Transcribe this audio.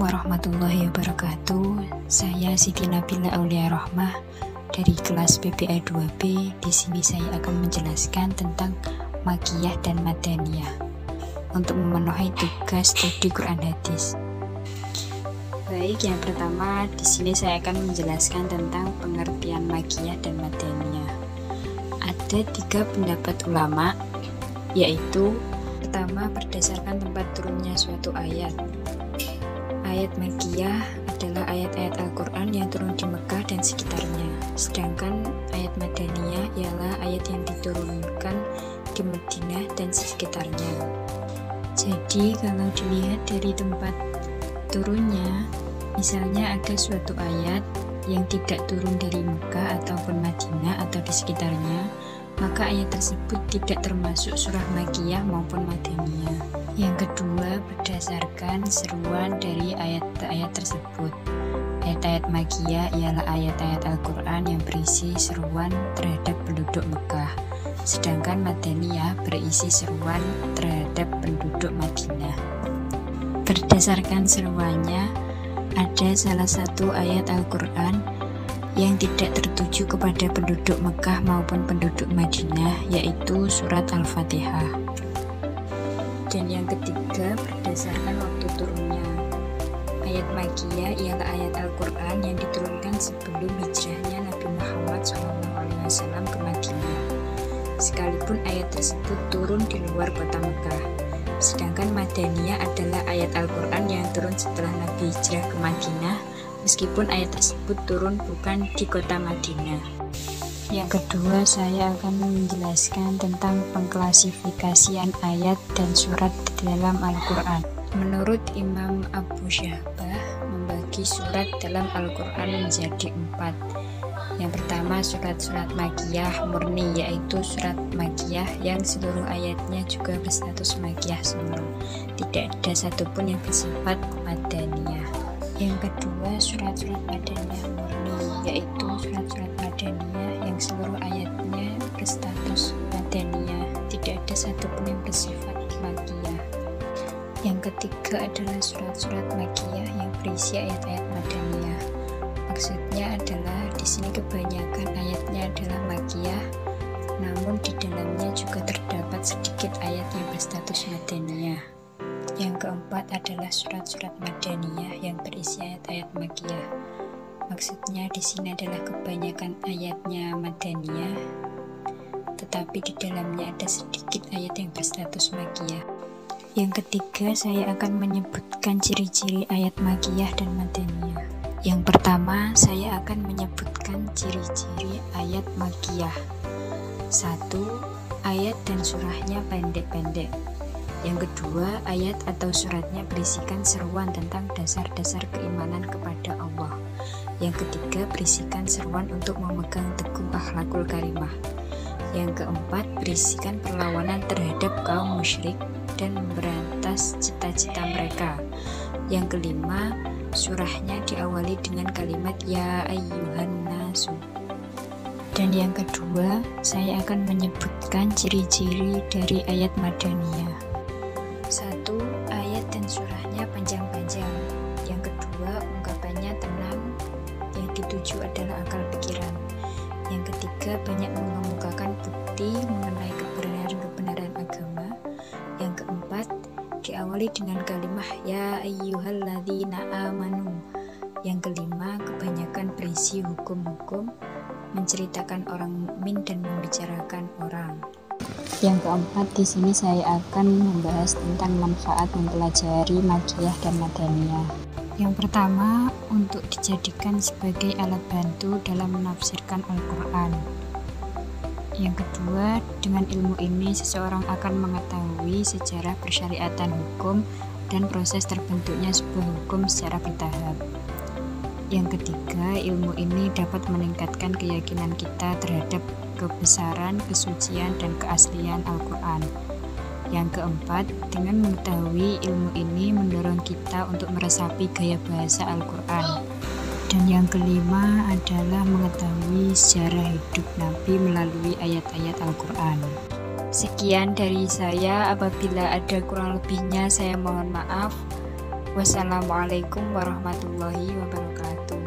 Assalamualaikum warahmatullahi wabarakatuh. Saya Siti Nabila Aulia Rohmah dari kelas PPA 2B. Di sini saya akan menjelaskan tentang Makiyah dan Madaniyah untuk memenuhi tugas studi Quran Hadis. Baik, yang pertama di sini saya akan menjelaskan tentang pengertian Makiyah dan Madaniyah. Ada 3 pendapat ulama, yaitu pertama berdasarkan tempat turunnya suatu ayat. Ayat Makiyah adalah ayat-ayat Al-Quran yang turun di Mekah dan sekitarnya. Sedangkan ayat Madaniyah ialah ayat yang diturunkan di Madinah dan sekitarnya. Jadi kalau dilihat dari tempat turunnya, misalnya ada suatu ayat yang tidak turun dari Mekah ataupun Madinah atau di sekitarnya, maka ayat tersebut tidak termasuk surah Makiyah maupun Madaniyah. Yang kedua, berdasarkan seruan dari ayat-ayat tersebut. Ayat-ayat Makiyah ialah ayat-ayat Al-Quran yang berisi seruan terhadap penduduk Mekah, sedangkan Madaniyah berisi seruan terhadap penduduk Madinah. Berdasarkan seruannya, ada salah satu ayat Al-Quran yang tidak tertuju kepada penduduk Mekah maupun penduduk Madinah, yaitu surat Al-Fatihah. Dan yang ketiga, berdasarkan waktu turunnya. Ayat Makiyah ialah ayat Al-Quran yang diturunkan sebelum hijrahnya Nabi Muhammad SAW ke Madinah, sekalipun ayat tersebut turun di luar kota Mekah. Sedangkan Madaniyah adalah ayat Al-Quran yang turun setelah Nabi hijrah ke Madinah, meskipun ayat tersebut turun bukan di kota Madinah. Yang kedua, saya akan menjelaskan tentang pengklasifikasian ayat dan surat di dalam Al-Quran. Menurut Imam Abu Syahbah, membagi surat dalam Al-Quran menjadi 4. Yang pertama, surat-surat Makiyah murni, yaitu surat Makiyah yang seluruh ayatnya juga berstatus Makiyah semua. Tidak ada satupun yang bersifat Madaniyah. Yang kedua, surat-surat Madaniyah murni, yaitu surat-surat Madaniyah yang seluruh ayatnya berstatus Madaniyah. Tidak ada satupun yang bersifat Makiyah. Yang ketiga adalah surat-surat Makiyah yang berisi ayat-ayat Madaniyah. Maksudnya adalah di sini kebanyakan ayatnya adalah Makiyah, namun di dalamnya juga terdapat sedikit ayat yang berstatus Madaniyah. Yang keempat adalah surat-surat Madaniyah yang berisi ayat-ayat Makiyah. Maksudnya di sini adalah kebanyakan ayatnya Madaniyah, tetapi di dalamnya ada sedikit ayat yang berstatus Makiyah. Yang ketiga, saya akan menyebutkan ciri-ciri ayat Makiyah dan Madaniyah. Yang pertama, saya akan menyebutkan ciri-ciri ayat Makiyah. 1. Ayat dan surahnya pendek-pendek. Yang kedua, ayat atau suratnya berisikan seruan tentang dasar-dasar keimanan kepada Allah. Yang ketiga, berisikan seruan untuk memegang teguh akhlakul karimah. Yang keempat, berisikan perlawanan terhadap kaum musyrik dan memberantas cita-cita mereka. Yang kelima, surahnya diawali dengan kalimat Ya ayyuhan nasu. Dan yang kedua, saya akan menyebutkan ciri-ciri dari ayat Madaniyah. 1. Ayat dan surahnya panjang-panjang. Yang kedua, ungkapannya tenang. Yang dituju adalah akal pikiran. Yang ketiga, banyak mengemukakan bukti mengenai kebenaran agama. Yang keempat, diawali dengan kalimat Ya ayyuhalladzina amanu. Yang kelima, kebanyakan berisi hukum-hukum, menceritakan orang mukmin dan membicarakan orang. Yang keempat, di sini saya akan membahas tentang manfaat mempelajari Makiyah dan Madaniyah. Yang pertama, untuk dijadikan sebagai alat bantu dalam menafsirkan Al-Quran. Yang kedua, dengan ilmu ini seseorang akan mengetahui sejarah persyariatan hukum dan proses terbentuknya sebuah hukum secara bertahap. Yang ketiga, ilmu ini dapat meningkatkan keyakinan kita terhadap kebesaran, kesucian, dan keaslian Al-Quran. Yang keempat, dengan mengetahui ilmu ini mendorong kita untuk meresapi gaya bahasa Al-Quran. Dan yang kelima adalah mengetahui sejarah hidup Nabi melalui ayat-ayat Al-Quran. Sekian dari saya, apabila ada kurang lebihnya saya mohon maaf. Wassalamualaikum warahmatullahi wabarakatuh.